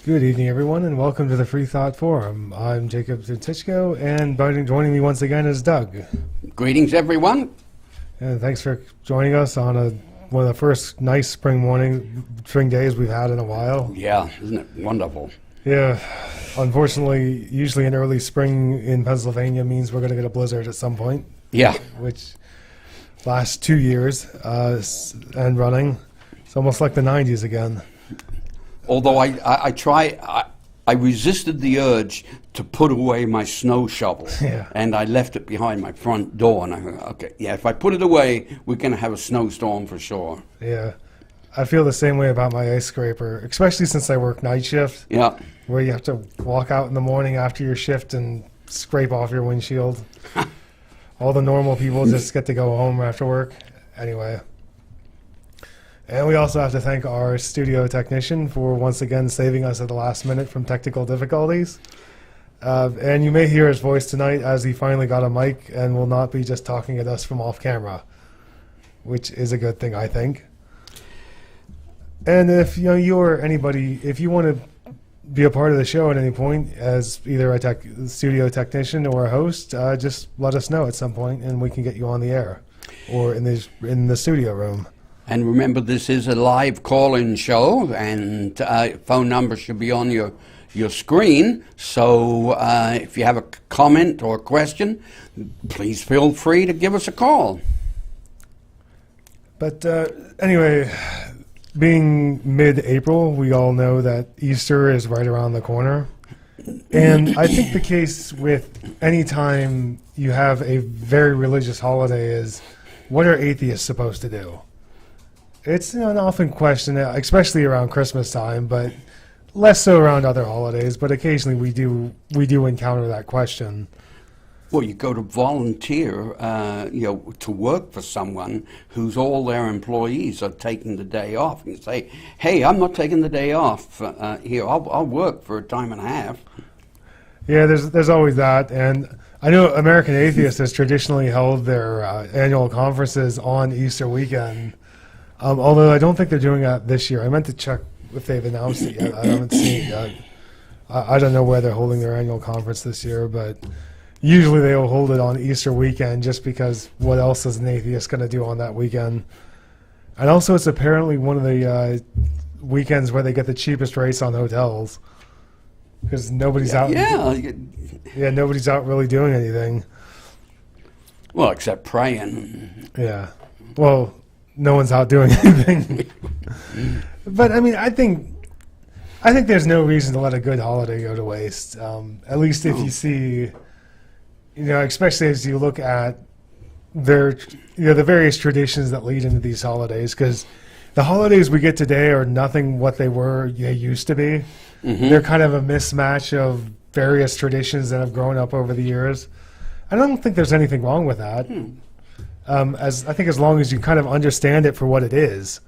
Good evening, everyone, and welcome to the Free Thought Forum. I'm Jacob Zutichko, and joining me once again is Doug. Greetings, everyone. And thanks for joining us on one of the first nice spring days we've had in a while. Yeah, isn't it wonderful? Yeah, unfortunately, usually in early spring in Pennsylvania means we're going to get a blizzard at some point. Yeah. Which lasts 2 years and running. It's almost like the 90s again. Although I resisted the urge to put away my snow shovel, Yeah. and I left it behind my front door. And I go, okay, yeah, if I put it away, we're going to have a snowstorm for sure. Yeah, I feel the same way about my ice scraper, especially since I work night shift. Yeah. Where you have to walk out in the morning after your shift and scrape off your windshield. All the normal people just get to go home after work. Anyway. And we also have to thank our studio technician for once again saving us at the last minute from technical difficulties. And you may hear his voice tonight as he finally got a mic and will not be just talking at us from off camera, which is a good thing, I think. And if you or anybody, if you want to be a part of the show at any point as either a studio technician or a host, just let us know at some point and we can get you on the air or in the studio room. And remember, this is a live call-in show, and phone number should be on your screen. So if you have a comment or a question, please feel free to give us a call. But anyway, being mid-April, we all know that Easter is right around the corner. And I think the case with any time you have a very religious holiday is, what are atheists supposed to do? It's an often question, especially around Christmas time, but less so around other holidays. But occasionally we do encounter that question. Well, you go to volunteer, to work for someone who's all their employees are taking the day off. And you say, hey, I'm not taking the day off here. I'll work for a time and a half. Yeah, there's always that. And I know American Atheists has traditionally held their annual conferences on Easter weekend. Although I don't think they're doing that this year. I meant to check if they've announced it yet. I haven't seen it yet. I don't know where they're holding their annual conference this year, but usually they will hold it on Easter weekend just because what else is an atheist going to do on that weekend? And also it's apparently one of the weekends where they get the cheapest rates on hotels because nobody's out. Yeah, nobody's out really doing anything. Well, except praying. Yeah. Well, no one's out doing anything. But I mean, I think there's no reason to let a good holiday go to waste. At least if you see, especially as you look at the various traditions that lead into these holidays, because the holidays we get today are nothing what they used to be. Mm-hmm. They're kind of a mismatch of various traditions that have grown up over the years. I don't think there's anything wrong with that. As long as you kind of understand it for what it is.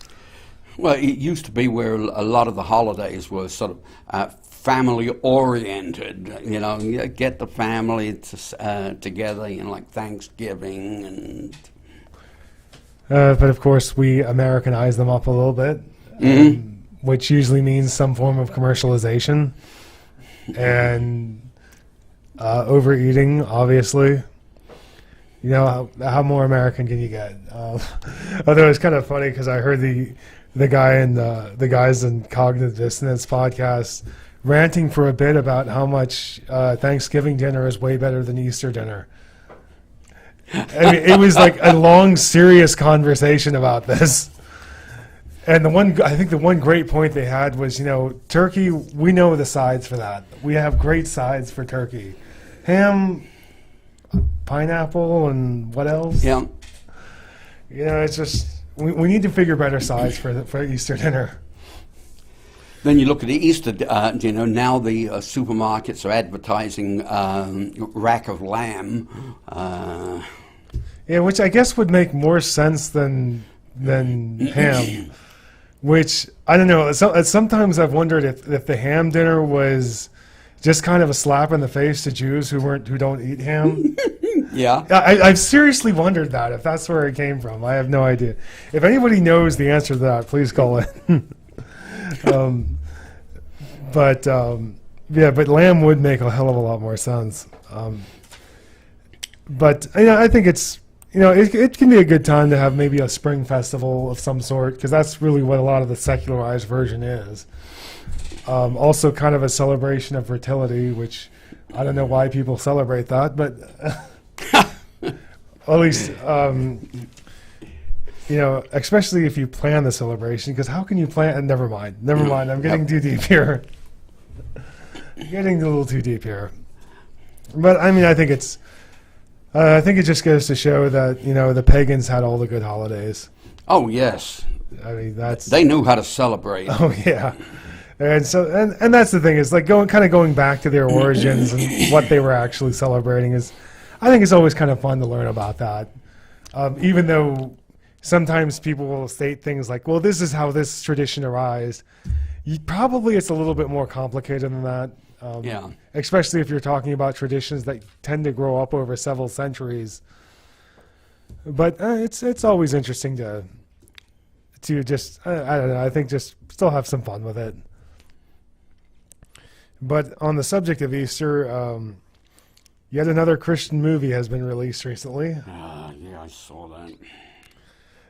Well, it used to be where a lot of the holidays were sort of family-oriented. You get the family together, like Thanksgiving and. But of course, we Americanize them up a little bit, which usually means some form of commercialization and overeating, obviously. How more American can you get? Although it's kind of funny because I heard the guys in Cognitive Dissonance podcast ranting for a bit about how much Thanksgiving dinner is way better than Easter dinner. I mean, it was like a long, serious conversation about this. And I think the one great point they had was, turkey, we know the sides for that. We have great sides for turkey. Ham, pineapple, and what else? Yeah. It's just we need to figure better sides for Easter dinner. Then you look at the Easter, now the supermarkets are advertising rack of lamb. Yeah, which I guess would make more sense than ham. Which I don't know. Sometimes I've wondered if the ham dinner was just kind of a slap in the face to Jews who don't eat ham. Yeah. I've seriously wondered that, if that's where it came from. I have no idea. If anybody knows the answer to that, please call in. But But yeah, but lamb would make a hell of a lot more sense. But I think it's it can be a good time to have maybe a spring festival of some sort, because that's really what a lot of the secularized version is. Also, kind of a celebration of fertility, which I don't know why people celebrate that, but at least especially if you plan the celebration, because how can you plan? Never mind. I'm getting too deep here. Getting a little too deep here. But I mean, I think it just goes to show that the pagans had all the good holidays. Oh yes. I mean, they knew how to celebrate. Oh yeah. And so, and that's the thing, is like going back to their origins and what they were actually celebrating is, I think it's always kind of fun to learn about that. Even though sometimes people will state things like, well, this is how this tradition arose. Probably it's a little bit more complicated than that. Yeah. Especially if you're talking about traditions that tend to grow up over several centuries. But it's always interesting to just, I don't know, I think just still have some fun with it. But on the subject of Easter, yet another Christian movie has been released recently. Yeah, I saw that.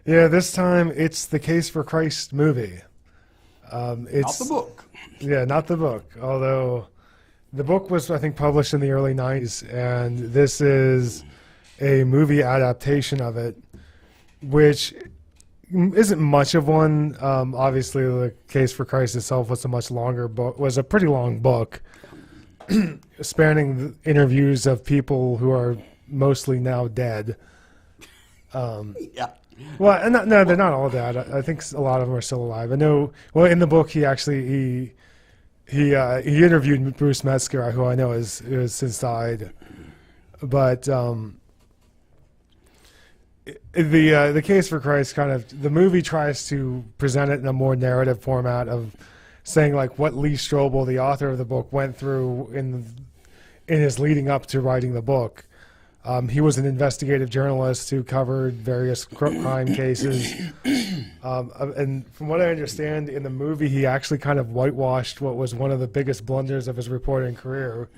Yeah, this time it's the Case for Christ movie. It's not the book. Yeah, not the book. Although the book was, I think, published in the early 90s, and this is a movie adaptation of it, which isn't much of one. Obviously, the Case for Christ itself was a much longer book, was a pretty long book, spanning interviews of people who are mostly now dead. Yeah. Well, no, they're not all dead. I think a lot of them are still alive. I know. Well, in the book, he interviewed Bruce Metzger, who I know has since died. But the Case for Christ, the movie tries to present it in a more narrative format of saying like what Lee Strobel, the author of the book, went through in his leading up to writing the book. He was an investigative journalist who covered various crime cases. And from what I understand, in the movie, he actually kind of whitewashed what was one of the biggest blunders of his reporting career.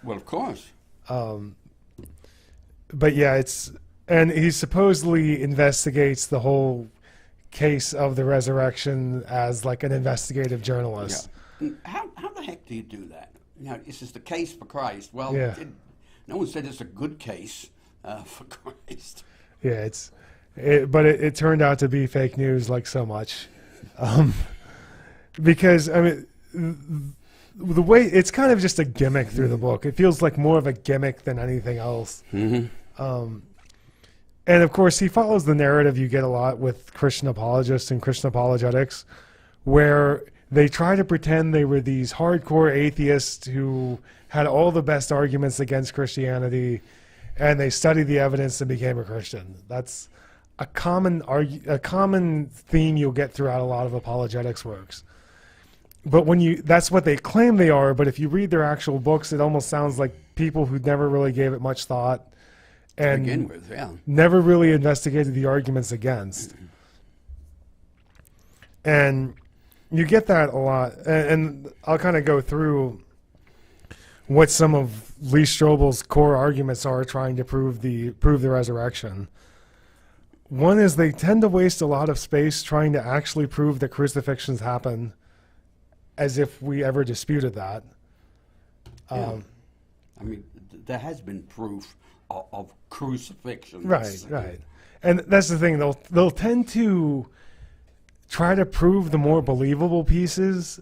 Well, of course. But yeah, and he supposedly investigates the whole case of the resurrection as like an investigative journalist. Yeah. How the heck do you do that? This is the Case for Christ. Well, yeah. No one said it's a good case for Christ. Yeah, but it turned out to be fake news, like so much, because I mean, the way it's kind of just a gimmick through the book. It feels like more of a gimmick than anything else. Mm-hmm. And of course, he follows the narrative you get a lot with Christian apologists and Christian apologetics, where they try to pretend they were these hardcore atheists who had all the best arguments against Christianity, and they studied the evidence and became a Christian. That's a common theme you'll get throughout a lot of apologetics works. But that's what they claim they are, but if you read their actual books, it almost sounds like people who never really gave it much thought and to begin with, yeah. Never really investigated the arguments against. And you get that a lot. And I'll kind of go through what some of Lee Strobel's core arguments are trying to prove the resurrection. One is they tend to waste a lot of space trying to actually prove that crucifixions happen, as if we ever disputed that. Yeah. I mean, there has been proof of crucifixion. Right. And that's the thing. They'll tend to try to prove the more believable pieces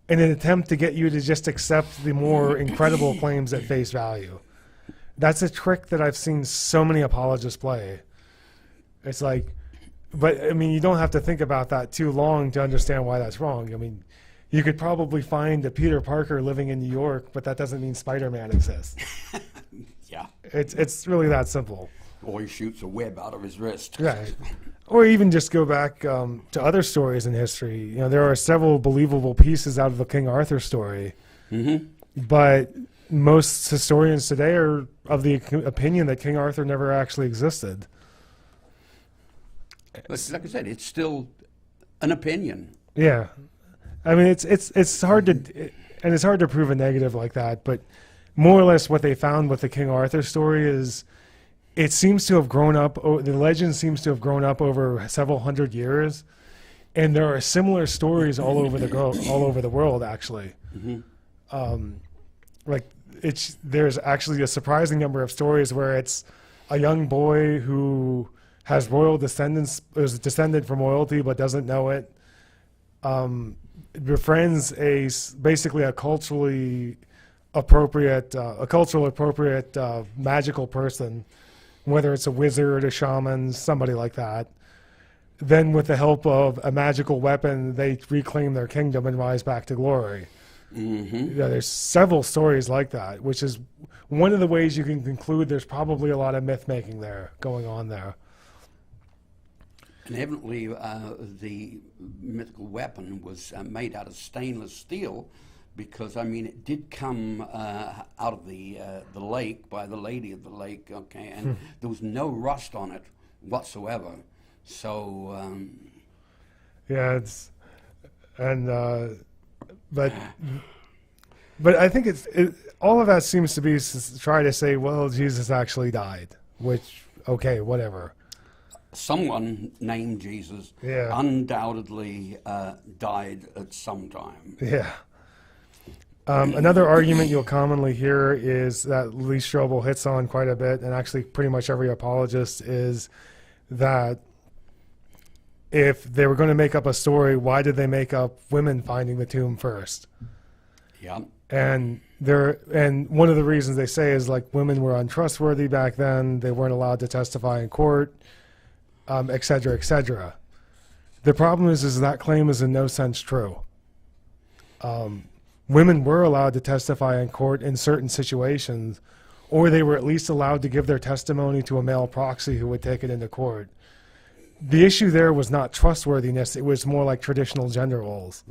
in an attempt to get you to just accept the more incredible claims at face value. That's a trick that I've seen so many apologists play. It's like, but I mean, you don't have to think about that too long to understand why that's wrong. I mean, you could probably find a Peter Parker living in New York, but that doesn't mean Spider-Man exists. Yeah. It's really that simple. Or he shoots a web out of his wrist. Right. Or even just go back to other stories in history. There are several believable pieces out of the King Arthur story. Mm-hmm. But most historians today are of the opinion that King Arthur never actually existed. Like I said, it's still an opinion. Yeah. I mean, it's hard to... and it's hard to prove a negative like that, but more or less what they found with the King Arthur story is it seems to have grown up, the legend seems to have grown up over several hundred years, and there are similar stories all over the world, actually. Like there's actually a surprising number of stories where it's a young boy who has royal descendants, is descended from royalty but doesn't know it, befriends basically a culturally appropriate magical person, whether it's a wizard, a shaman, somebody like that. Then with the help of a magical weapon, they reclaim their kingdom and rise back to glory. Yeah, there's several stories like that, which is one of the ways you can conclude there's probably a lot of myth making there going on there. And evidently, the mythical weapon was made out of stainless steel, because I mean it did come out of the lake by the lady of the lake, okay, and there was no rust on it whatsoever. So yeah, it's but I think all of that seems to be to try to say, well, Jesus actually died, which okay, whatever. Someone named Jesus undoubtedly died at some time. Yeah. Another argument you'll commonly hear is that Lee Strobel hits on quite a bit, and actually pretty much every apologist, is that if they were going to make up a story, why did they make up women finding the tomb first? Yeah. And one of the reasons they say is like women were untrustworthy back then, they weren't allowed to testify in court, et cetera, et cetera. The problem is that claim is in no sense true. Women were allowed to testify in court in certain situations, or they were at least allowed to give their testimony to a male proxy who would take it into court. The issue there was not trustworthiness, it was more like traditional gender roles.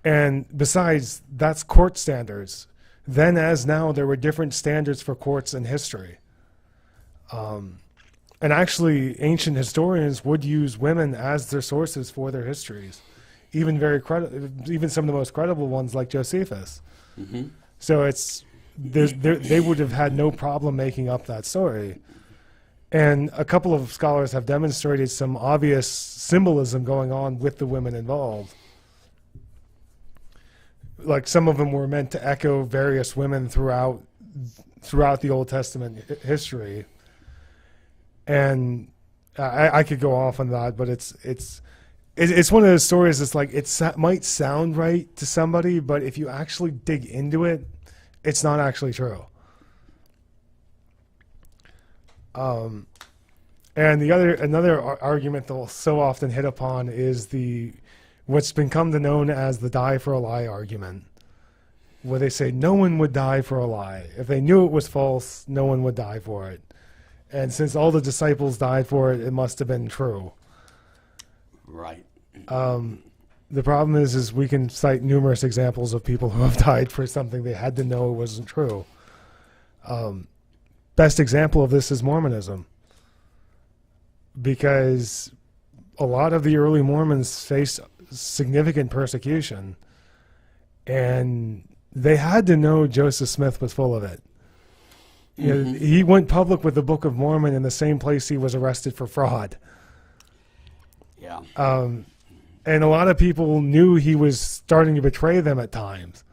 And besides, that's court standards. Then as now, there were different standards for courts in history. And actually, ancient historians would use women as their sources for their histories. Even some of the most credible ones, like Josephus. So they would have had no problem making up that story. And a couple of scholars have demonstrated some obvious symbolism going on with the women involved. Like some of them were meant to echo various women throughout the Old Testament history. And I could go off on that, but it's one of those stories that's like, might sound right to somebody, but if you actually dig into it, it's not actually true. And another argument they'll so often hit upon is what's been come to known as the die for a lie argument, where they say no one would die for a lie. If they knew it was false, no one would die for it. And since all the disciples died for it, it must have been true. Right. The problem is we can cite numerous examples of people who have died for something they had to know it wasn't true. Best example of this is Mormonism, because a lot of the early Mormons faced significant persecution, and they had to know Joseph Smith was full of it. You know, he went public with the Book of Mormon in the same place he was arrested for fraud. Yeah. And a lot of people knew he was starting to betray them at times,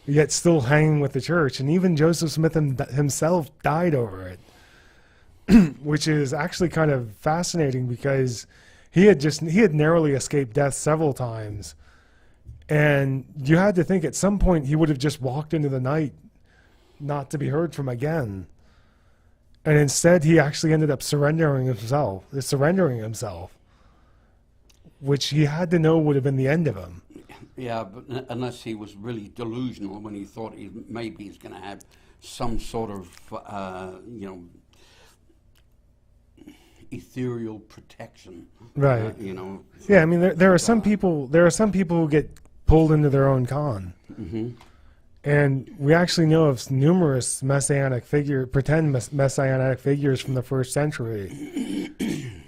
yet still hanging with the church. And even Joseph Smith himself died over it, which is actually kind of fascinating because he had narrowly escaped death several times. And you had to think at some point he would have just walked into the night not to be heard from again. And instead he actually ended up surrendering himself, which he had to know would have been the end of him. Yeah, but unless he was really delusional when he thought maybe he's going to have some sort of, ethereal protection. Right. Yeah, I mean, there are some people who get pulled into their own con. And we actually know of numerous pretend messianic figures from the first century,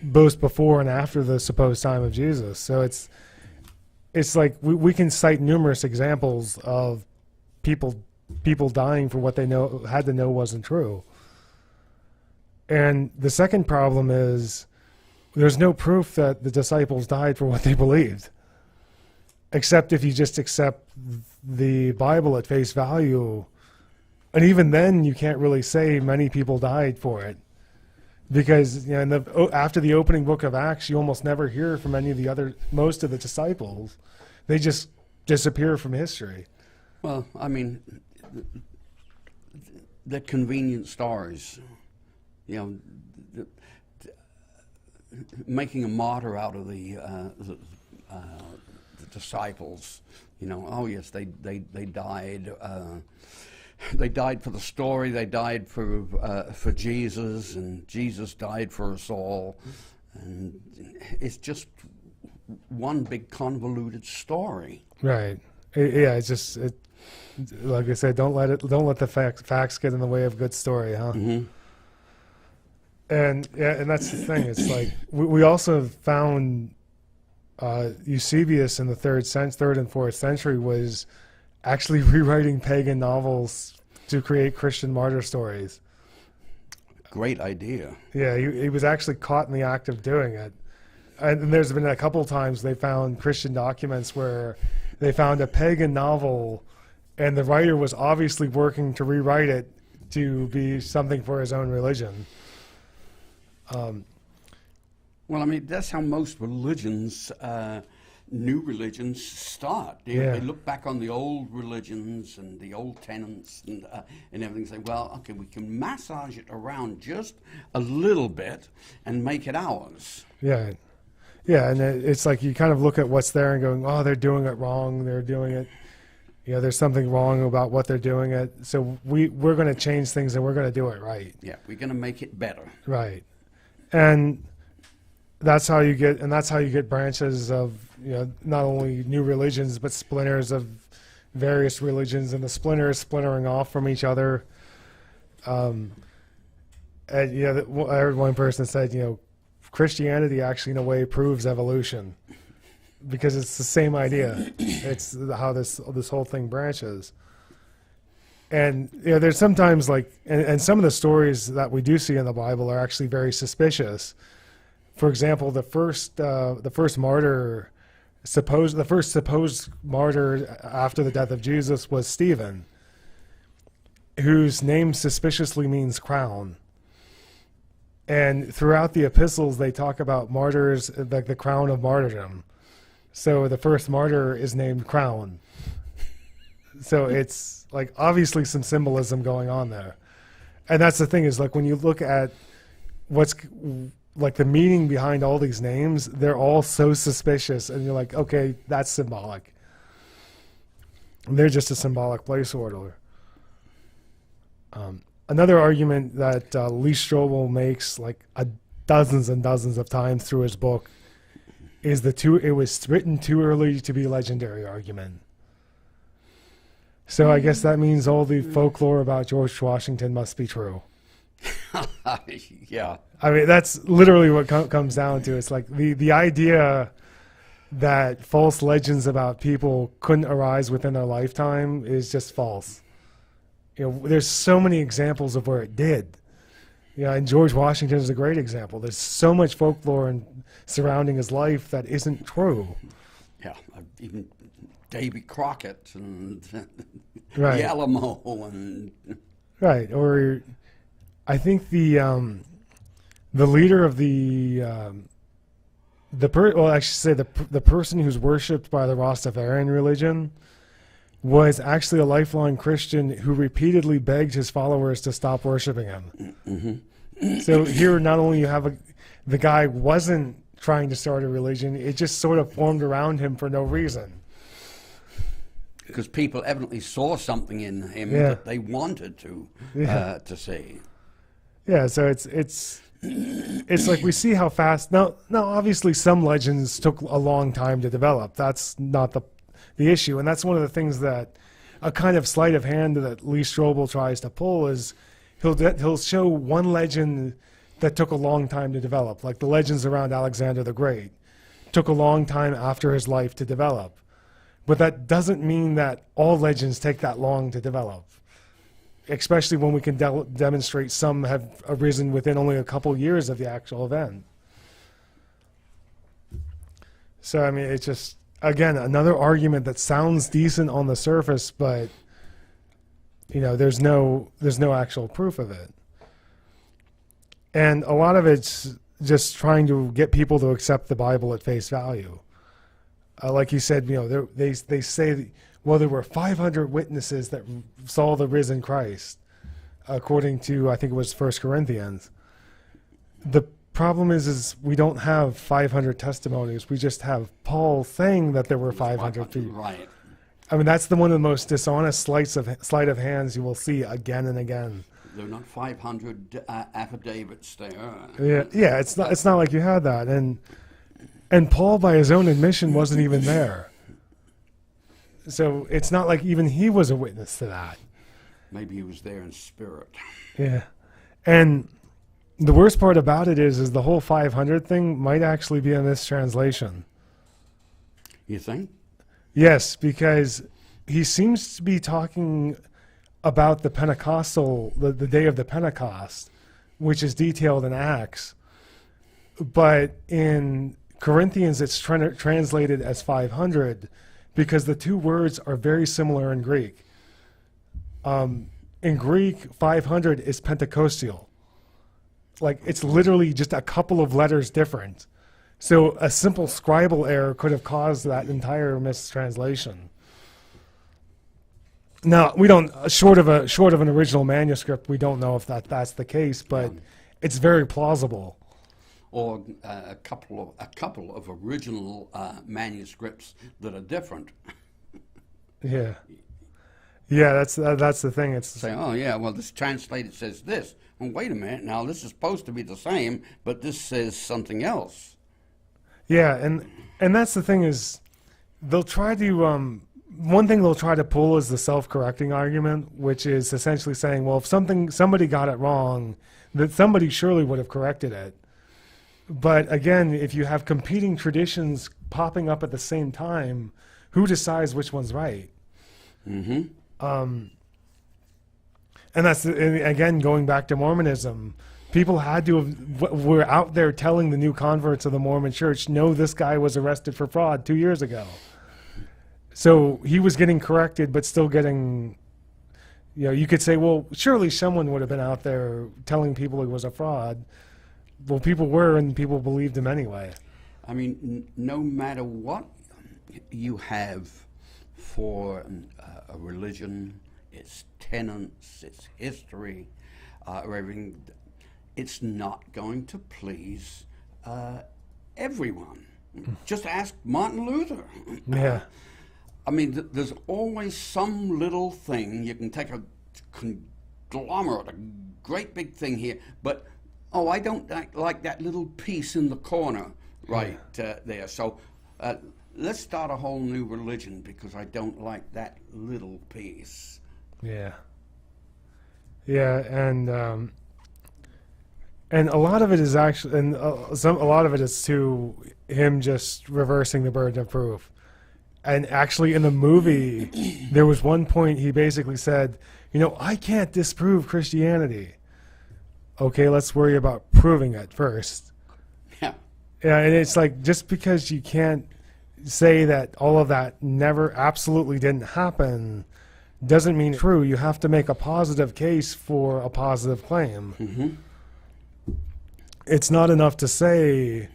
both before and after the supposed time of Jesus. So it's like we can cite numerous examples of people dying for what they had to know wasn't true. And the second problem is there's no proof that the disciples died for what they believed, except if you just accept the Bible at face value. And even then, you can't really say many people died for it, because after the opening book of Acts, you almost never hear from most of the disciples. They just disappear from history. Well, I mean, the convenient stories, making a martyr out of the disciples. Oh yes, they died. They died for the story. They died for Jesus, and Jesus died for us all. And it's just one big convoluted story. Right. It's just like I said, don't let the facts get in the way of good story, huh? Mm-hmm. And that's the thing. It's like we also found Eusebius in the third and 4th century was actually rewriting pagan novels to create Christian martyr stories. Great idea. Yeah, he was actually caught in the act of doing it. And there's been a couple times they found Christian documents where they found a pagan novel and the writer was obviously working to rewrite it to be something for his own religion. Well, I mean, that's how most religions, new religions, start. They look back on the old religions and the old tenets and everything and say, well, okay, we can massage it around just a little bit and make it ours. Yeah. Yeah, and it's like you kind of look at what's there and going, oh, they're doing it wrong. They're doing it. There's something wrong about what they're doing it. So we're going to change things and we're going to do it right. Yeah, we're going to make it better. Right. And that's how you get branches of, not only new religions, but splinters of various religions, and the splinters splintering off from each other. And I heard one person said, Christianity actually in a way proves evolution, because it's the same idea. It's how this whole thing branches. And there's sometimes and some of the stories that we do see in the Bible are actually very suspicious. For example, the first martyr, the first supposed martyr after the death of Jesus was Stephen, whose name suspiciously means crown. And throughout the epistles, they talk about martyrs like the crown of martyrdom. So the first martyr is named Crown. So it's like obviously some symbolism going on there. And that's the thing is when you look at what's the meaning behind all these names, they're all so suspicious. And you're like, okay, that's symbolic. And they're just a symbolic placeholder. Another argument that Lee Strobel makes dozens and dozens of times through his book is it was written too early to be legendary argument. So I guess that means all the folklore about George Washington must be true. Yeah. I mean, that's literally what comes down to. It's like the idea that false legends about people couldn't arise within their lifetime is just false. There's so many examples of where it did. And George Washington is a great example. There's so much folklore surrounding his life that isn't true. Yeah, even Davy Crockett and right. the Alamo and right. Or I think the leader of the person who's worshipped by the Rastafarian religion was actually a lifelong Christian who repeatedly begged his followers to stop worshiping him. Mm-hmm. So here, not only you have the guy wasn't trying to start a religion, it just sort of formed around him for no reason. Because people evidently saw something in him that they wanted to see. Yeah, so it's like we see how fast. Now, obviously, some legends took a long time to develop. That's not the issue, and that's one of the things that a kind of sleight of hand that Lee Strobel tries to pull is he'll show one legend that took a long time to develop, like the legends around Alexander the Great took a long time after his life to develop. But that doesn't mean that all legends take that long to develop, especially when we can demonstrate some have arisen within only a couple years of the actual event. So, I mean, it's just, again, another argument that sounds decent on the surface, but, you know, there's no actual proof of it. And a lot of it's just trying to get people to accept the Bible at face value. Like you said, you know, they say, well, there were 500 witnesses that saw the risen Christ, according to, I think it was 1 Corinthians. The problem is we don't have 500 testimonies. We just have Paul saying that there were 500 people. Right. I mean, that's one of the most dishonest sleight of hands you will see again and again. There are not 500 affidavits there. Yeah. It's not like you had that, and Paul, by his own admission, wasn't even there. So it's not like even he was a witness to that. Maybe he was there in spirit. Yeah, and the worst part about it is the whole 500 thing might actually be a mistranslation. You think? Yes, because he seems to be talking about the Pentecostal, the day of the Pentecost, which is detailed in Acts. But in Corinthians, it's translated as 500 because the two words are very similar in Greek. In Greek, 500 is Pentecostal. Like, it's literally just a couple of letters different. So a simple scribal error could have caused that entire mistranslation. Now, we don't, short of an original manuscript, we don't know if that's the case, but it's very plausible. Or a couple of original manuscripts that are different. Yeah, that's the thing. It's say, oh yeah, well this translated says this. Well, wait a minute, now this is supposed to be the same, but this says something else. Yeah, and that's the thing is, they'll try to one thing they'll try to pull is the self-correcting argument, which is essentially saying, well, if somebody got it wrong, that somebody surely would have corrected it. But again, if you have competing traditions popping up at the same time, who decides which one's right? Mm-hmm. And that's, again, going back to Mormonism. People were out there telling the new converts of the Mormon church, no, this guy was arrested for fraud 2 years ago. So he was getting corrected, but still getting, you know, you could say, well, surely someone would have been out there telling people he was a fraud. Well, people were, and people believed him anyway. I mean, no matter what you have for a religion, its tenets, its history, or everything, it's not going to please everyone. Just ask Martin Luther. Yeah. I mean, there's always some little thing. You can take a conglomerate, a great big thing here, but oh, I don't like that little piece in the corner right there. So let's start a whole new religion because I don't like that little piece. Yeah. Yeah, and a lot of it is actually, and a lot of it is to him just reversing the burden of proof. And actually, in the movie, there was one point he basically said, you know, I can't disprove Christianity. Okay, let's worry about proving it first. Yeah. Yeah, and it's like, just because you can't say that all of that never absolutely didn't happen doesn't mean it's true. You have to make a positive case for a positive claim. Mm-hmm. It's not enough to say,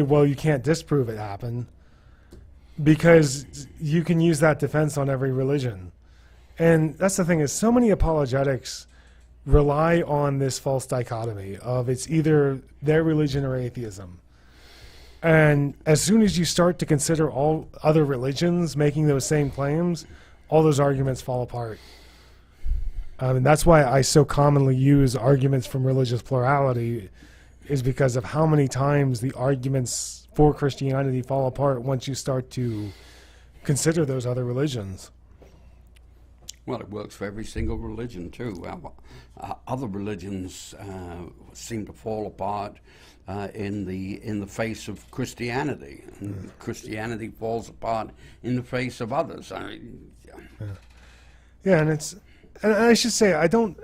well, you can't disprove it happened, because you can use that defense on every religion. And that's the thing, is so many apologetics rely on this false dichotomy of it's either their religion or atheism. And as soon as you start to consider all other religions making those same claims, all those arguments fall apart. And that's why I so commonly use arguments from religious plurality, is because of how many times the arguments for Christianity fall apart once you start to consider those other religions. Well, it works for every single religion too. Other religions seem to fall apart in the face of Christianity, and Christianity falls apart in the face of others. Yeah, and I should say I don't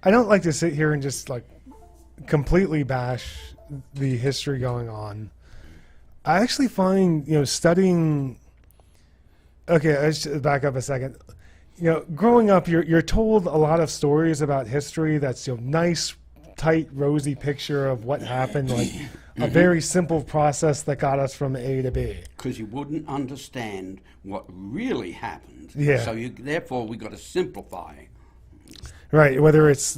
like to sit here and just like completely bash the history going on. I actually find, studying. Okay, let's just back up a second. Growing up, you're told a lot of stories about history that's nice, tight, rosy picture of what happened, like a very simple process that got us from A to B. Because you wouldn't understand what really happened. Yeah. So therefore, we got to simplify. Right. Whether it's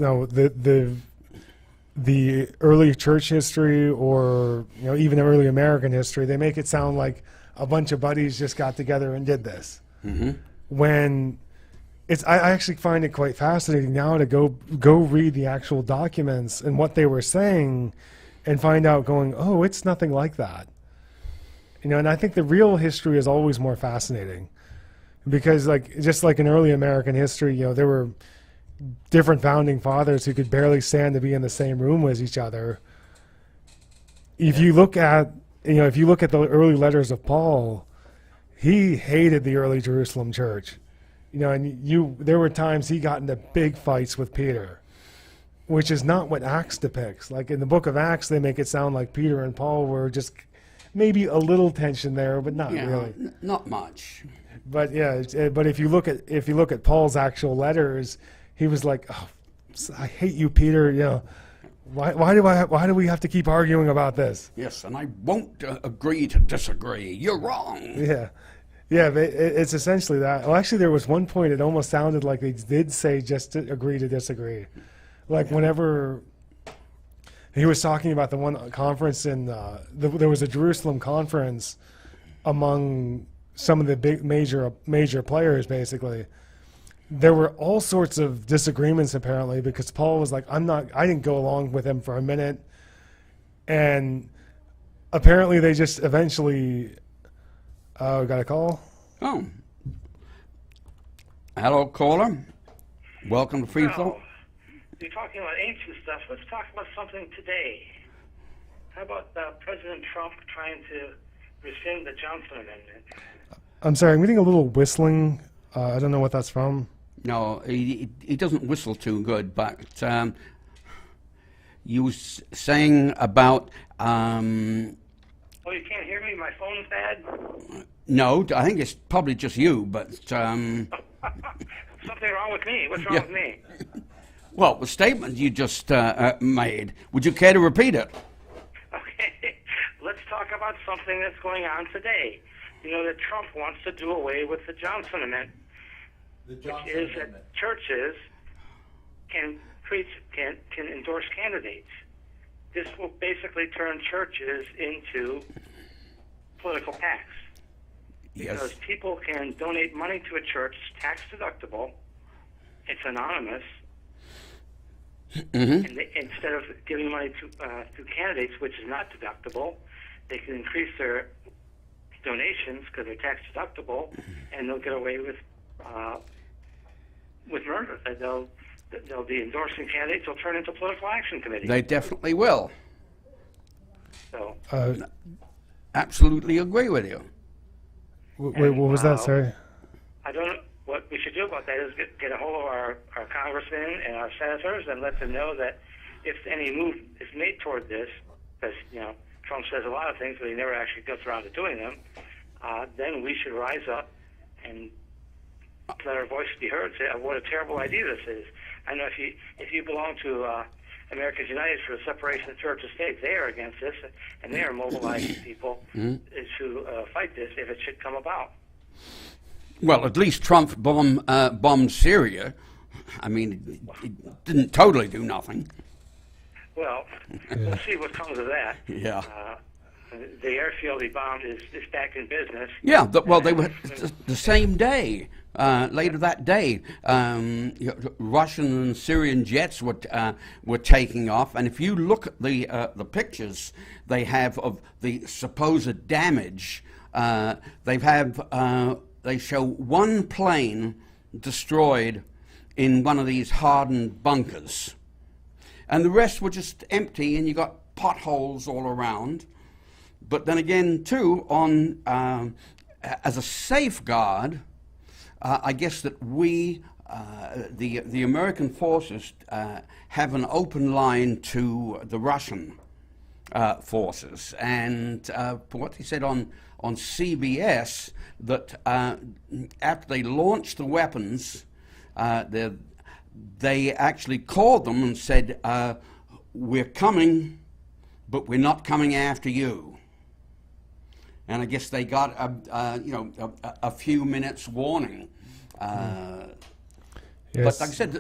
the early church history or even early American history, they make it sound like a bunch of buddies just got together and did this. When I actually find it quite fascinating now to go read the actual documents and what they were saying, and find out oh, it's nothing like that. And I think the real history is always more fascinating, because just like in early American history, there were different founding fathers who could barely stand to be in the same room with each other. If you look at the early letters of Paul, he hated the early Jerusalem church. There were times he got into big fights with Peter, which is not what Acts depicts. Like in the book of Acts, they make it sound like Peter and Paul were just maybe a little tension there, but not really. Not much. But but if you look at Paul's actual letters, he was like, "Oh, I hate you, Peter. Why do we have to keep arguing about this?" Yes, and I won't agree to disagree. You're wrong. Yeah, but it's essentially that. Well, actually, there was one point it almost sounded like they did say just to agree to disagree. Like whenever he was talking about the one conference there was a Jerusalem conference among some of the big major players, basically. There were all sorts of disagreements apparently, because Paul was like, I didn't go along with him for a minute. And apparently they just eventually, got a call. Oh. Hello, caller. Welcome to Free Flow. You're talking about ancient stuff. Let's talk about something today. How about President Trump trying to rescind the Johnson Amendment? I'm sorry, I'm getting a little whistling. I don't know what that's from. No, he doesn't whistle too good, but you were saying about... Oh, you can't hear me? My phone's bad? No, I think it's probably just you, but... Something wrong with me. What's wrong with me? Well, the statement you just made, would you care to repeat it? Okay, let's talk about something that's going on today. That Trump wants to do away with the Johnson Amendment, which is that churches can endorse candidates. This will basically turn churches into political PACs. Because people can donate money to a church, it's tax deductible, it's anonymous, and instead of giving money to candidates, which is not deductible, they can increase their donations because they're tax deductible, and they'll get away with murder. They'll be endorsing candidates. They'll turn into political action committees. They definitely will. So, absolutely agree with you. Wait, what was that, sorry? I don't know. What we should do about that is get a hold of our congressmen and our senators and let them know that if any move is made toward this, because Trump says a lot of things, but he never actually gets around to doing them, then we should rise up and let our voice be heard. Say what a terrible idea this is. I know if you belong to Americans United for the Separation of Church and State, they are against this, and they are mobilizing people to fight this if it should come about. Well, at least Trump bombed Syria. I mean, it didn't totally do nothing. Well, we'll see what comes of that. Yeah. The airfield he bombed is back in business. Yeah, well, they were the same day. Later that day, Russian and Syrian jets were taking off, and if you look at the pictures they have of the supposed damage, they show one plane destroyed in one of these hardened bunkers. And the rest were just empty, and you got potholes all around. But then again, too, on as a safeguard, I guess that we, the American forces, have an open line to the Russian forces. And what they said on CBS, that after they launched the weapons, they actually called them and said, "We're coming, but we're not coming after you." And I guess they got a few minutes warning. Yes. But like I said,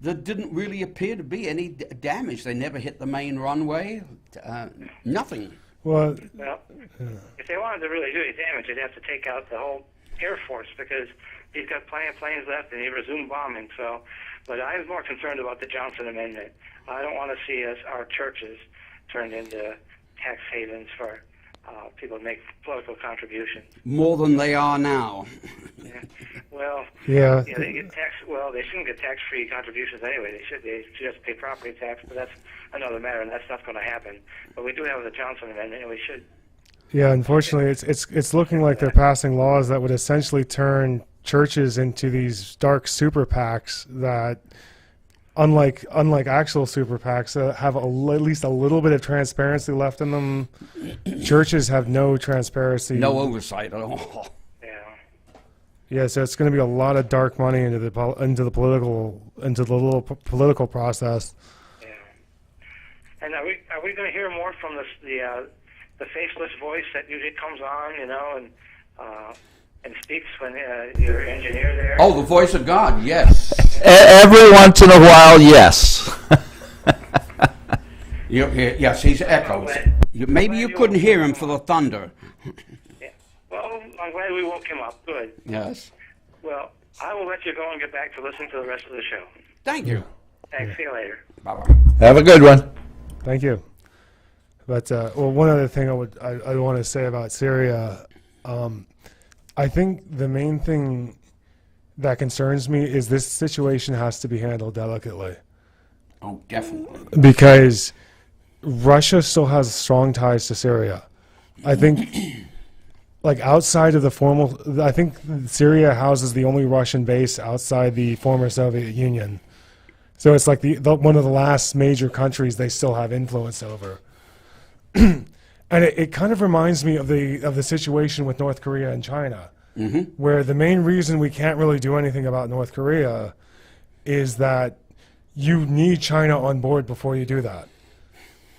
there didn't really appear to be any damage. They never hit the main runway. Nothing. Well, if they wanted to really do any damage, they'd have to take out the whole Air Force, because he's got plenty of planes left and he resumed bombing. So, but I'm more concerned about the Johnson Amendment. I don't want to see our churches turned into tax havens for people to make political contributions. More than they are now. Yeah. Well, yeah. they get tax. Well, they shouldn't get tax-free contributions anyway. They should just pay property tax, but that's another matter, and that's not going to happen. But we do have the Johnson Amendment, and we should. Yeah, unfortunately, it's looking like they're passing laws that would essentially turn churches into these dark super PACs that, unlike actual super PACs that have at least a little bit of transparency left in them, churches have no transparency. No oversight at all. Yeah, so it's going to be a lot of dark money into the little political process. Yeah. And are we going to hear more from the faceless voice that usually comes on, and speaks when your engineer there? Oh, the voice of God, yes. Every once in a while, yes. Yes, he's echoes. Maybe you couldn't hear him for the thunder. Yeah. Well, I'm glad we woke him up. Good. Yes. Well, I will let you go and get back to listening to the rest of the show. Thank you. Thanks. See you later. Bye-bye. Have a good one. Thank you. But one other thing I want to say about Syria, I think the main thing that concerns me is this situation has to be handled delicately. Oh, definitely. Because Russia still has strong ties to Syria. I think, like outside of the formal, I think Syria houses the only Russian base outside the former Soviet Union. So it's like one of the last major countries they still have influence over. And it kind of reminds me of the situation with North Korea and China, where the main reason we can't really do anything about North Korea is that you need China on board before you do that.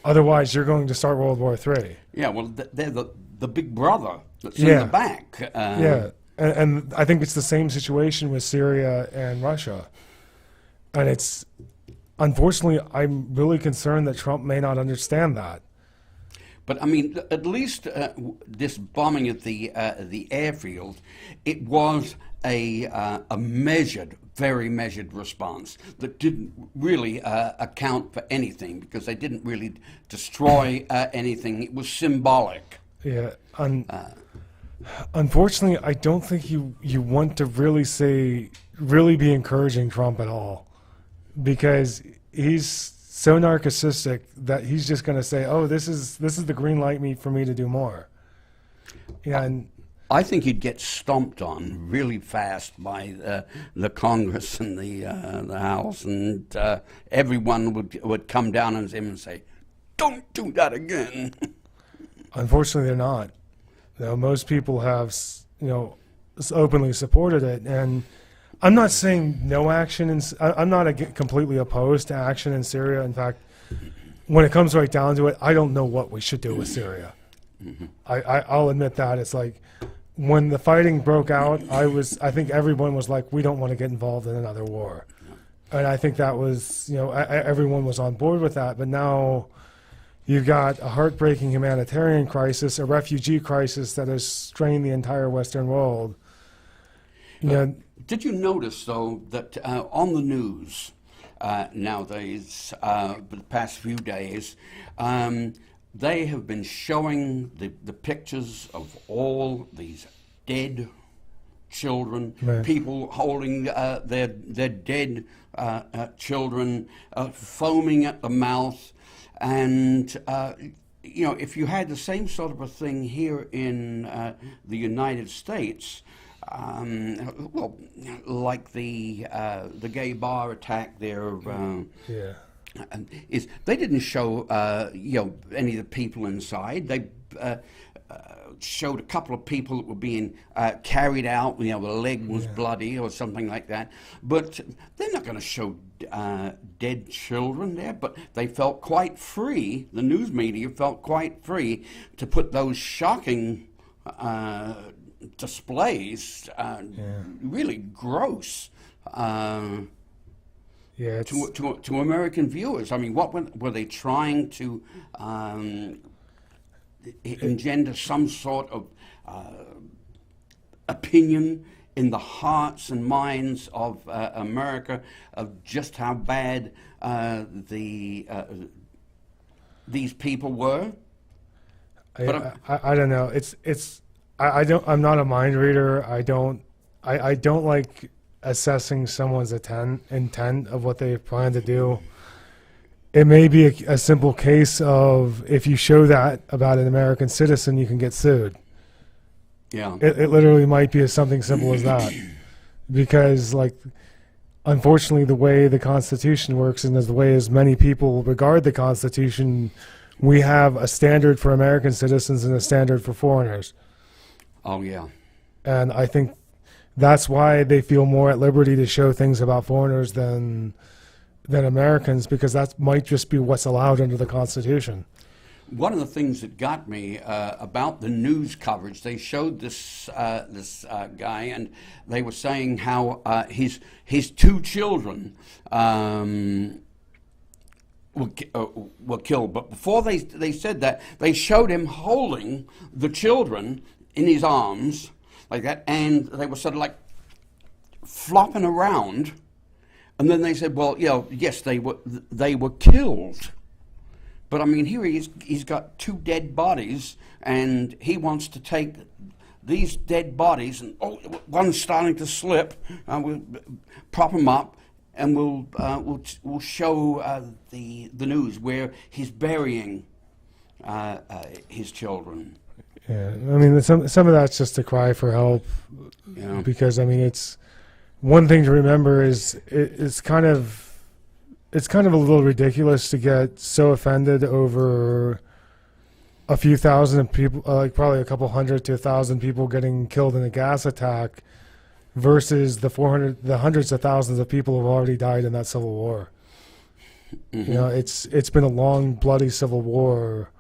Otherwise, you're going to start World War III. Yeah, well, they're the big brother that's in the back. Yeah, and I think it's the same situation with Syria and Russia. And it's, unfortunately, I'm really concerned that Trump may not understand that. But I mean, at least this bombing at the airfield, it was a measured, very measured response that didn't really account for anything, because they didn't really destroy anything. It was symbolic. Yeah. Unfortunately, I don't think you want to really be encouraging Trump at all, because he's so narcissistic that he's just going to say, "Oh, this is the green light for me to do more." Yeah, and I think he'd get stomped on really fast by the Congress and the House, and everyone would come down on him and say, "Don't do that again." Unfortunately, they're not. Most people have, openly supported it, and I'm not saying no action. I'm not completely opposed to action in Syria. In fact, when it comes right down to it, I don't know what we should do with Syria. I'll admit that. It's like when the fighting broke out, I think everyone was like, we don't want to get involved in another war. And I think that was, everyone was on board with that. But now you've got a heartbreaking humanitarian crisis, a refugee crisis that has strained the entire Western world. Did you notice, though, that on the news nowadays, for the past few days, they have been showing the pictures of all these dead children, Right. people holding their dead children, foaming at the mouth, and if you had the same sort of a thing here in the United States, well, like the gay bar attack there. Yeah. Is they didn't show any of the people inside. They showed a couple of people that were being carried out. The leg was bloody or something like that. But they're not going to show dead children there. But they felt quite free. The news media felt quite free to put those shocking displays, really gross. Yeah, To American viewers. I mean, what were they trying to engender some sort of opinion in the hearts and minds of America of just how bad these people were? I don't know. I'm not a mind reader. I don't like assessing someone's intent of what they plan to do. It may be a simple case of if you show that about an American citizen, you can get sued. Yeah. It literally might be something simple as that. Because, unfortunately, the way the Constitution works and the way as many people regard the Constitution, we have a standard for American citizens and a standard for foreigners. Oh, yeah. And I think that's why they feel more at liberty to show things about foreigners than Americans, because that might just be what's allowed under the Constitution. One of the things that got me about the news coverage, they showed this guy, and they were saying how his two children were killed. But before they said that, they showed him holding the children in his arms like that, and they were sort of like flopping around. And then they said, well, yes, they were killed. But I mean, here he's got two dead bodies, and he wants to take these dead bodies, and one's starting to slip. We'll prop him up, and we'll show the news where he's burying his children. Yeah, I mean, some of that's just a cry for help. Yeah. Because I mean, it's one thing to remember is it's kind of a little ridiculous to get so offended over a few thousand people, like probably a couple hundred to 1,000 people getting killed in a gas attack, versus the hundreds of thousands of people who have already died in that civil war. Mm-hmm. It's been a long, bloody civil war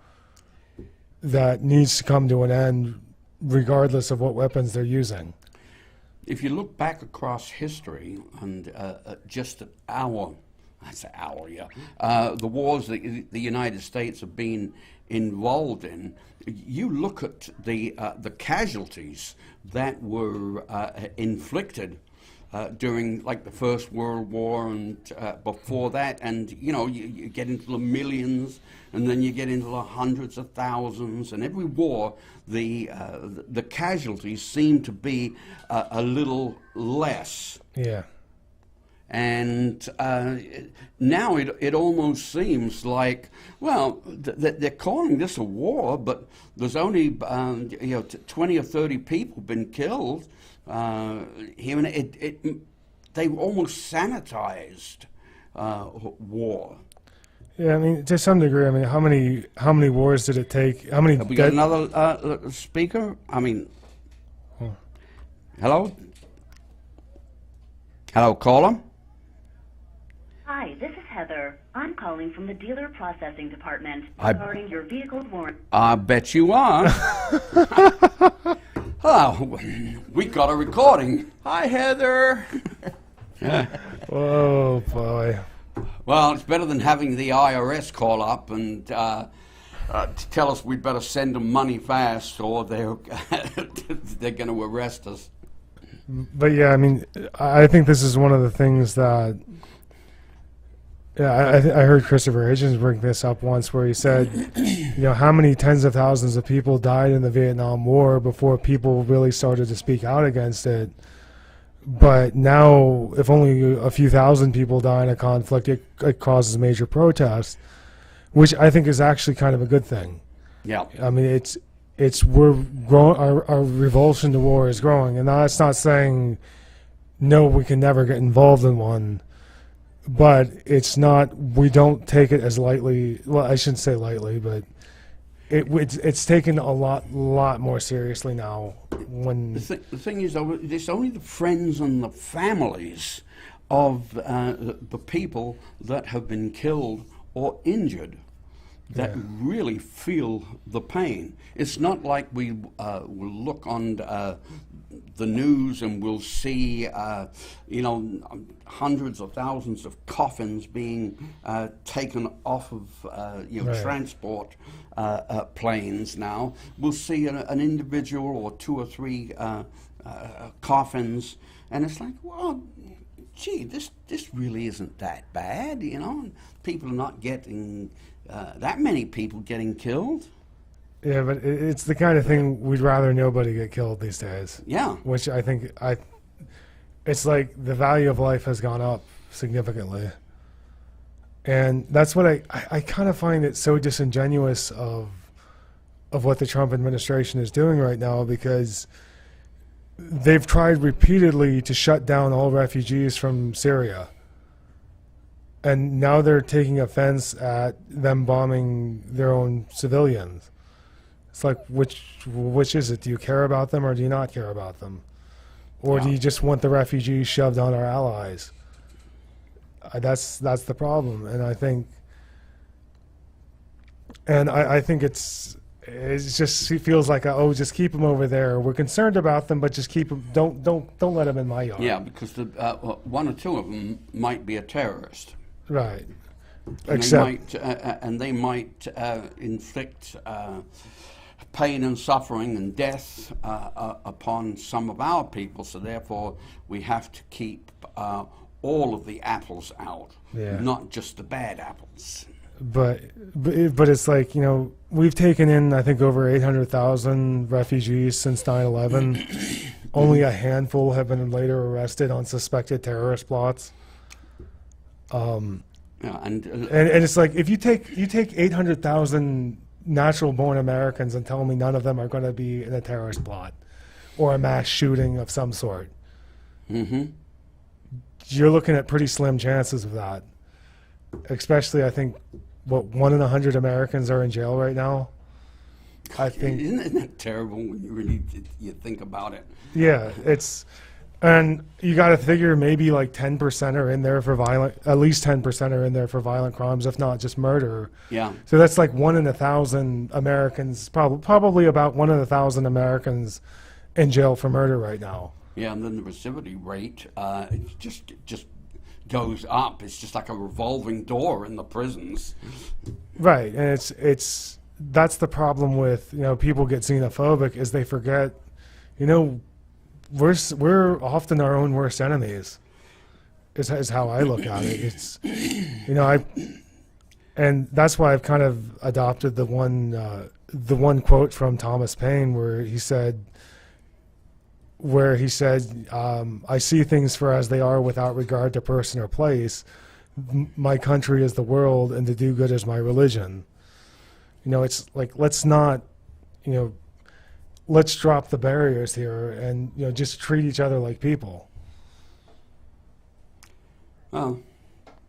that needs to come to an end, regardless of what weapons they're using. If you look back across history and just at the wars that the United States have been involved in, you look at the casualties that were inflicted during like the First World War and before that, and you get into the millions, and then you get into the hundreds of thousands, and every war the casualties seem to be a little less. Yeah. And now it almost seems like, well, they're calling this a war, but there's only 20 or 30 people been killed here, and they almost sanitized war. Yeah, I mean, to some degree. I mean, how many wars did it take? How many? Have we got another speaker? I mean, hello, caller. Hi, this is Heather. I'm calling from the dealer processing department regarding your vehicle's warranty. I bet you are. Oh, we got a recording. Hi, Heather. Oh boy. Well, it's better than having the IRS call up and tell us we'd better send them money fast, or they're going to arrest us. But yeah, I mean, I think this is one of the things that Yeah, I heard Christopher Hitchens bring this up once, where he said, how many tens of thousands of people died in the Vietnam War before people really started to speak out against it. But now, if only a few thousand people die in a conflict, it causes major protests, which I think is actually kind of a good thing. Yeah. I mean, we're growing. Our revulsion to war is growing, and that's not saying no, we can never get involved in one. But it's not. We don't take it as lightly. Well, I shouldn't say lightly, but it's taken a lot more seriously now. When the thing is, though, it's only the friends and the families of the people that have been killed or injured that really feel the pain. It's not like we will look on the news and we'll see, hundreds of thousands of coffins being taken off of transport planes now. We'll see an individual or two or three coffins, and it's like, well, gee, this really isn't that bad, People are not getting that many people getting killed. Yeah, but it's the kind of thing we'd rather nobody get killed these days. Yeah. Which I think it's like the value of life has gone up significantly. And that's what I kind of find it so disingenuous of what the Trump administration is doing right now, because they've tried repeatedly to shut down all refugees from Syria. And now they're taking offense at them bombing their own civilians. It's like, which is it? Do you care about them or do you not care about them? Or do you just want the refugees shoved on our allies? That's the problem. And I think it just feels like just keep them over there. We're concerned about them, but just keep them. Don't let them in my yard. Yeah, because one or two of them might be a terrorist. Right. And they might inflict pain and suffering and death upon some of our people. So therefore, we have to keep all of the apples out, not just the bad apples. But it's like, we've taken in, I think, over 800,000 refugees since 9/11. Only a handful have been later arrested on suspected terrorist plots. And it's like, if you take 800,000 natural-born Americans and tell me none of them are going to be in a terrorist plot or a mass shooting of some sort, you're looking at pretty slim chances of that. Especially, I think, 1 in 100 Americans are in jail right now. I think isn't that terrible when you really think about it? Yeah, and you got to figure maybe like 10% are in there for at least 10% are in there for violent crimes, if not just murder. Yeah. So that's like 1 in 1,000 Americans, probably about 1 in 1,000 Americans in jail for murder right now. Yeah, and then the recidivity rate just goes up. It's just like a revolving door in the prisons. Right, and that's the problem with people get xenophobic, is they forget, we're often our own worst enemies. Is how I look at it. It's and that's why I've kind of adopted the one quote from Thomas Paine where he said, I see things for as they are without regard to person or place. My country is the world, and to do good is my religion. It's like, let's not, let's drop the barriers here and just treat each other like people. Well,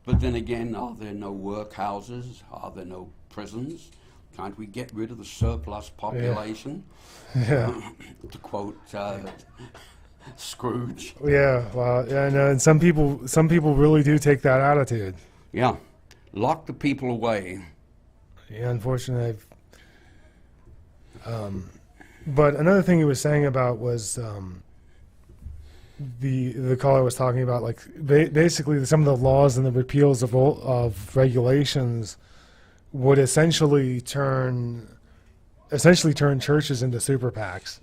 but then again, are there no workhouses? Are there no prisons? Can't we get rid of the surplus population? Yeah. To quote Scrooge. Yeah, well, and some people really do take that attitude. Yeah, lock the people away. Yeah, unfortunately, but another thing he was saying about was the caller was talking about, like, basically some of the laws and the repeals of regulations would essentially turn churches into super PACs,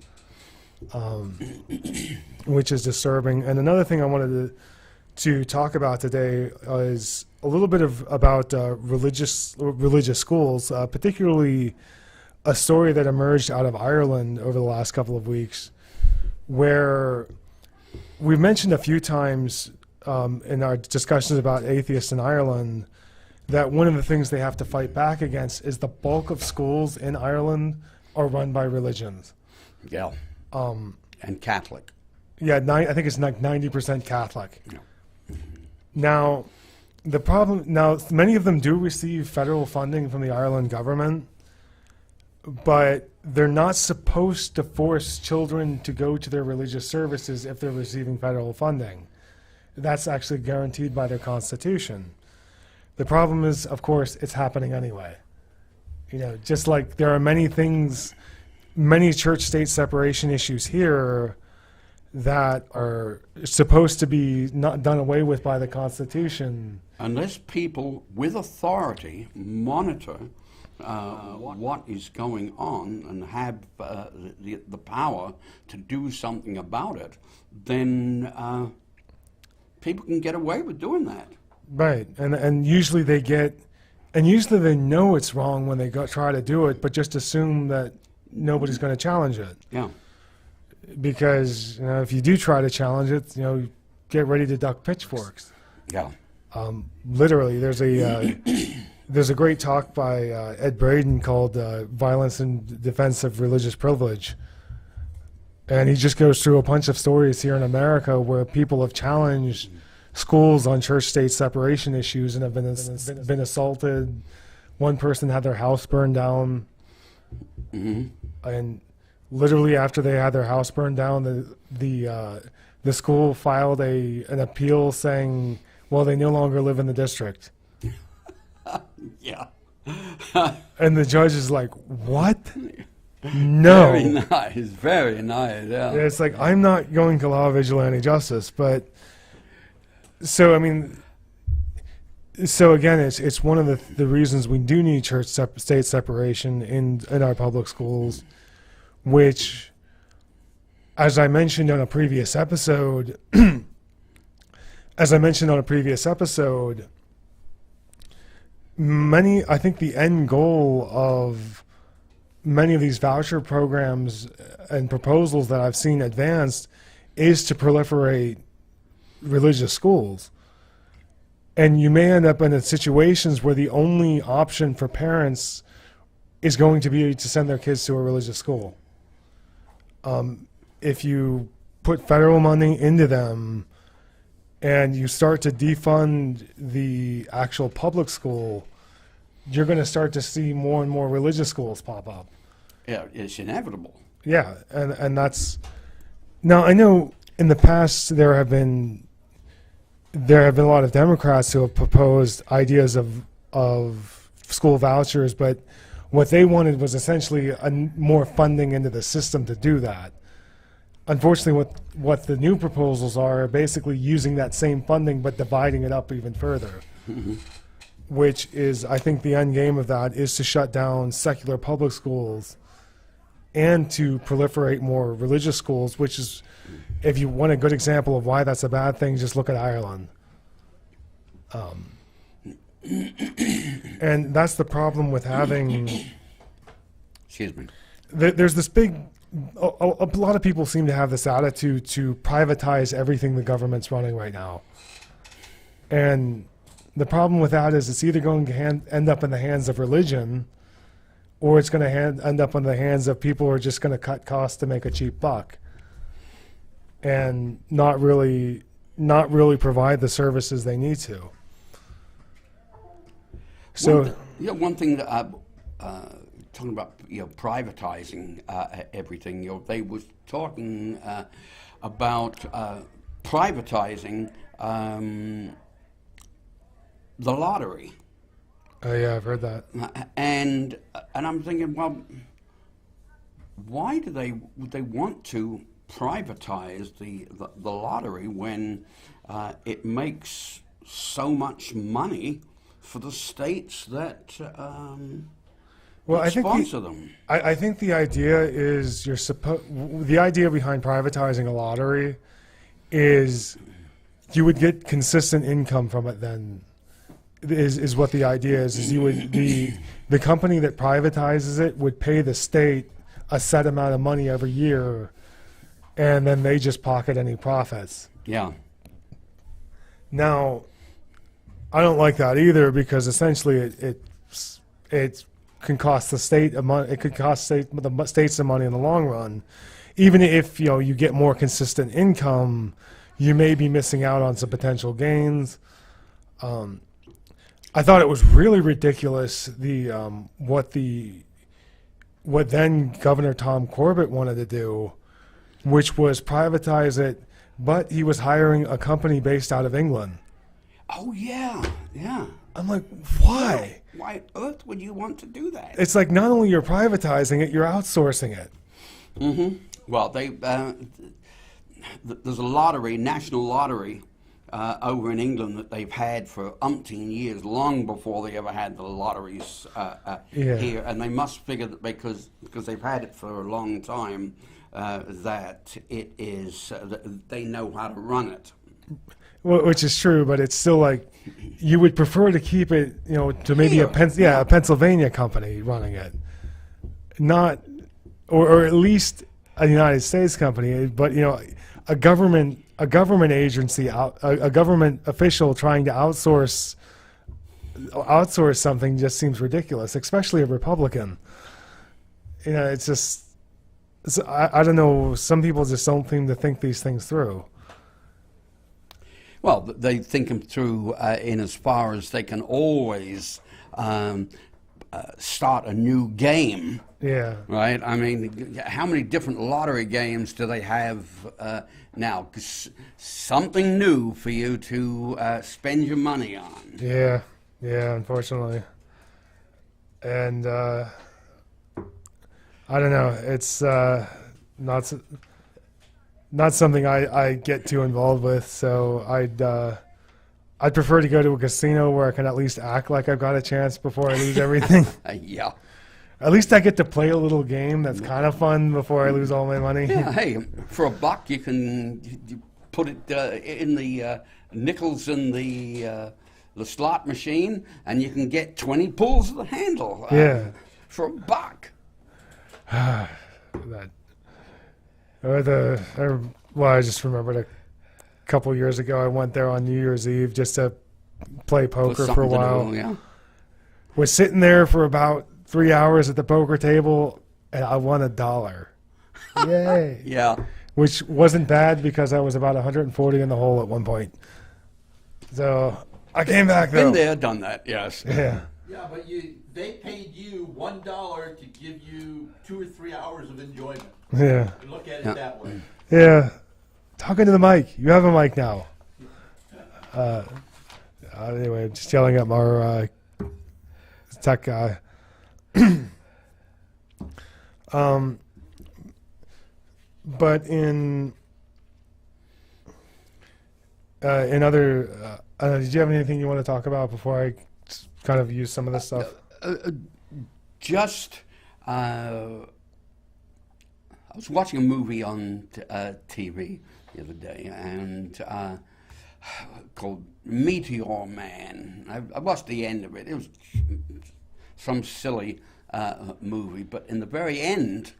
which is disturbing. And another thing I wanted to talk about today is a little bit about religious schools, particularly a story that emerged out of Ireland over the last couple of weeks, where we've mentioned a few times in our discussions about atheists in Ireland that one of the things they have to fight back against is the bulk of schools in Ireland are run by religions. Yeah. And Catholic. Yeah, I think it's like 90% Catholic. Yeah. Now, the problem now, many of them do receive federal funding from the Ireland government, but they're not supposed to force children to go to their religious services if they're receiving federal funding. That's actually guaranteed by their constitution. The problem is, of course, it's happening anyway. You know, just like there are many things, many church-state separation issues here that are supposed to be not done away with by the Constitution. Unless people with authority monitor what is going on and have the power to do something about it, then people can get away with doing that. Right, and usually they usually they know it's wrong when they try to do it, but just assume that nobody's going to challenge it. Yeah. Because if you do try to challenge it, get ready to duck pitchforks. Yeah. Literally, there's a great talk by Ed Braden called "Violence in Defense of Religious Privilege," and he just goes through a bunch of stories here in America where people have challenged schools on church-state separation issues and have been assaulted. One person had their house burned down, and literally after they had their house burned down, the school filed an appeal saying, well, they no longer live in the district. Yeah. And the judge is like, what? No. Very nice. Very nice. Yeah. It's like, I'm not going to law vigilante justice, but so again, it's one of the reasons we do need church-state separation in our public schools, which, as I mentioned on a previous episode, I think the end goal of many of these voucher programs and proposals that I've seen advanced is to proliferate religious schools. And you may end up in situations where the only option for parents is going to be to send their kids to a religious school. If you put federal money into them and you start to defund the actual public school, you're going to start to see more and more religious schools pop up. Yeah, it's inevitable. Yeah, and that's... Now, I know in the past there have been a lot of Democrats who have proposed ideas of school vouchers, but what they wanted was essentially more funding into the system to do that. Unfortunately, what the new proposals are basically using that same funding but dividing it up even further, which is, I think, the end game of that is to shut down secular public schools and to proliferate more religious schools, which is, if you want a good example of why that's a bad thing, just look at Ireland. And that's the problem with having... Excuse me. There's this big... A lot of people seem to have this attitude to privatize everything the government's running right now. And the problem with that is it's either going to end up in the hands of religion, or it's going to end up in the hands of people who are just going to cut costs to make a cheap buck and not really provide the services they need to. So one thing that talking about privatizing everything, they was talking about privatizing the lottery. Oh yeah, I've heard that. And I'm thinking, well, why would they want to privatize the lottery when it makes so much money for the states that sponsor them? I think the idea is the idea behind privatizing a lottery is you would get consistent income from it then. is what the idea is you would the company that privatizes it would pay the state a set amount of money every year, and then they just pocket any profits. Yeah. Now, I don't like that either, because essentially it can cost the state money. It could cost the states some money in the long run. Even if you get more consistent income, you may be missing out on some potential gains. I thought it was really ridiculous what then Governor Tom Corbett wanted to do, which was privatize it, but he was hiring a company based out of England. Oh, yeah, yeah. I'm like, why? Why on earth would you want to do that? It's like not only you're privatizing it, you're outsourcing it. Mm-hmm. Well, there's a lottery, national lottery, over in England that they've had for umpteen years, long before they ever had the lotteries here, and they must figure that because they've had it for a long time, that it is they know how to run it. Well, which is true, but it's still like you would prefer to keep it, to maybe a Pennsylvania company running it, not, or at least a United States company, but a government agency, a government official trying to outsource something just seems ridiculous, especially a Republican. It's just, I don't know. Some people just don't seem to think these things through. Well, they think them through in as far as they can always start a new game. Yeah. Right? I mean, how many different lottery games do they have now? Something new for you to spend your money on. Yeah, unfortunately. And I don't know. It's not something I get too involved with, so I'd prefer to go to a casino where I can at least act like I've got a chance before I lose everything. Yeah. At least I get to play a little game that's kind of fun before I lose all my money. Yeah, hey, for $1 you can put it in the nickels in the slot machine, and you can get 20 pulls of the handle. For $1. I just remembered a couple years ago I went there on New Year's Eve just to play poker for a while. Yeah. Was sitting there for about 3 hours at the poker table, and I won $1. Yay! Yeah. Which wasn't bad because I was about 140 in the hole at one point. So I came back though. Been there, done that. Yes. Yeah. Yeah, but they paid you $1 to give you 2 or 3 hours of enjoyment. Yeah. Look at it that way. Yeah. Talking to the mic. You have a mic now. Anyway, just yelling at our tech guy. But in other, did you have anything you want to talk about before I kind of use some of this stuff? I was watching a movie on TV the other day, and called Meteor Man. I watched the end of it. It was some silly movie, but in the very end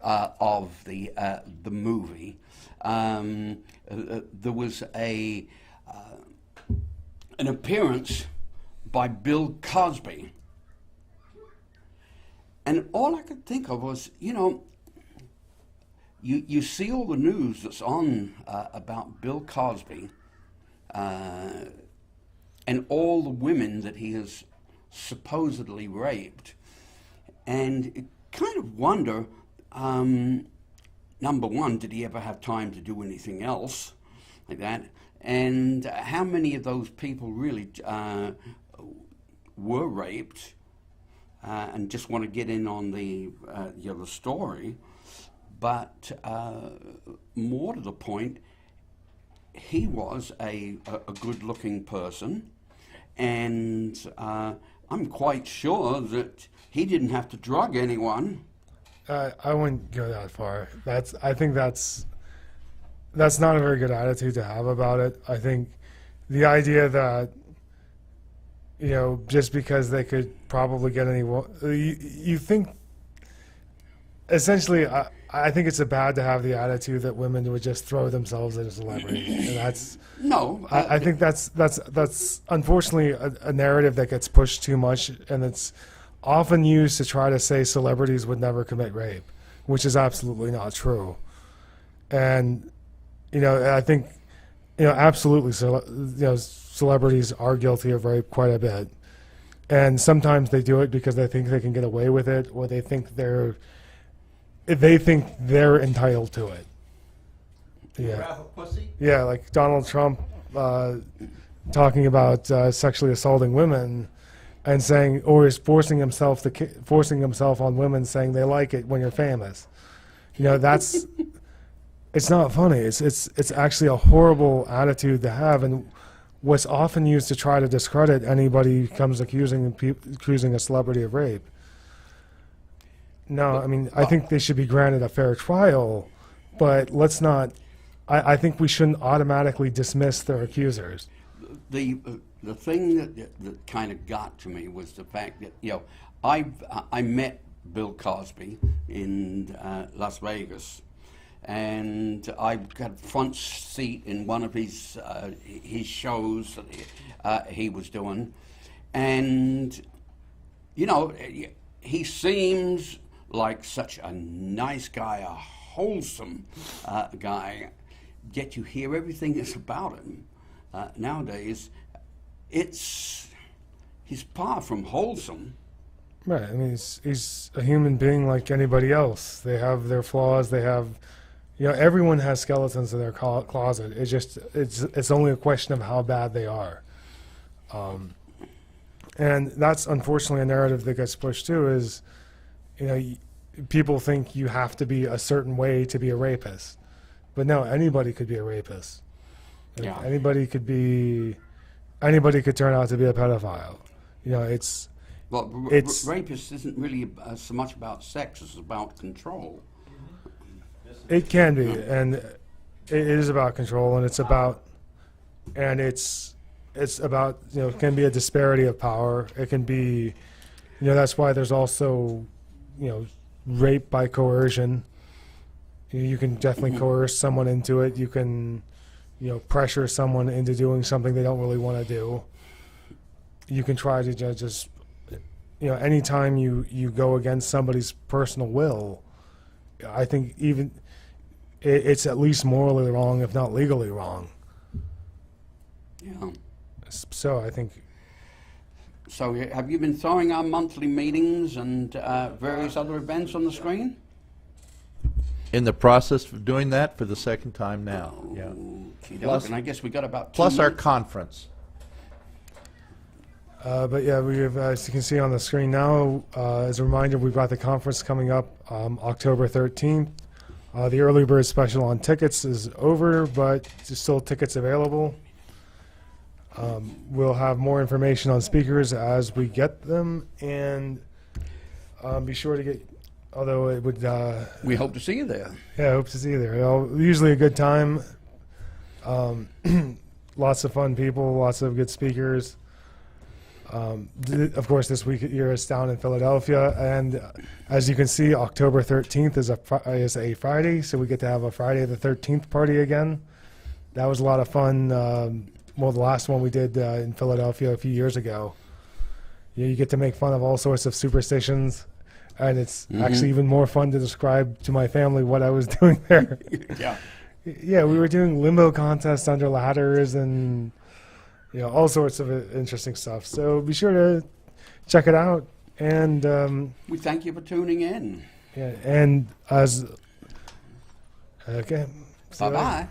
of the movie, there was an appearance by Bill Cosby, and all I could think of was, you see all the news that's on about Bill Cosby and all the women that he has supposedly raped, and you kind of wonder, number one, did he ever have time to do anything else like that? And how many of those people really were raped and just want to get in on the story? But more to the point, he was a good-looking person, and I'm quite sure that he didn't have to drug anyone. I wouldn't go that far. I think that's not a very good attitude to have about it. I think the idea that you know, just because they could probably get any. You think, essentially, I think it's bad to have the attitude that women would just throw themselves at a celebrity, and that's. No. I think that's unfortunately a narrative that gets pushed too much, and it's often used to try to say celebrities would never commit rape, which is absolutely not true. And you know, I think, you know, absolutely, celebrities are guilty of rape quite a bit, and sometimes they do it because they think they can get away with it, or they think they're entitled to it. Yeah. Grab a pussy? Yeah, like Donald Trump talking about sexually assaulting women, and saying, or is forcing himself on women, saying they like it when you're famous. You know, that's it's not funny. It's actually a horrible attitude to have, and what's often used to try to discredit anybody who comes accusing a celebrity of rape. No, I mean, I think they should be granted a fair trial, but let's not. I think we shouldn't automatically dismiss their accusers. The thing that kind of got to me was the fact that, you know, I met Bill Cosby in Las Vegas, and I got front seat in one of his shows that he was doing, and you know, he seems like such a nice guy, a wholesome guy, yet you hear everything that's about him nowadays. He's far from wholesome. Right. I mean, he's a human being like anybody else. They have their flaws. They have, you know, everyone has skeletons in their closet. It's only a question of how bad they are. And that's unfortunately a narrative that gets pushed too. Is, you know, people think you have to be a certain way to be a rapist, but no, anybody could be a rapist. Yeah. Anybody could turn out to be a pedophile. You know, rapist isn't really so much about sex; it's about control. It can be, and it is about control, and it's about, you know, it can be a disparity of power. It can be, you know, that's why there's also, you know, rape by coercion. You can definitely coerce someone into it. You can, you know, pressure someone into doing something they don't really want to do. You can try to just, you know, anytime you go against somebody's personal will, I think even it's at least morally wrong, if not legally wrong. Yeah. So I think. So have you been throwing our monthly meetings and various other events on the screen? In the process of doing that for the second time now. Yeah. Plus, and I guess we got about 2 Plus our months. conference. But yeah, we have, as you can see on the screen now, as a reminder, we've got the conference coming up October 13th. The early bird special on tickets is over, but there's still tickets available. We'll have more information on speakers as we get them, and be sure to get, although it would... we hope to see you there. Yeah, I hope to see you there. You know, usually a good time. Lots of fun people, lots of good speakers. Of course, this week here is down in Philadelphia, and as you can see, October 13th is a Friday, so we get to have a Friday the 13th party again. That was a lot of fun. Well, the last one we did in Philadelphia a few years ago. You get to make fun of all sorts of superstitions, and it's actually even more fun to describe to my family what I was doing there. Yeah. Yeah, we were doing limbo contests under ladders and, you know, all sorts of interesting stuff. So be sure to check it out. And we thank you for tuning in. yeah, and as okay. Bye bye.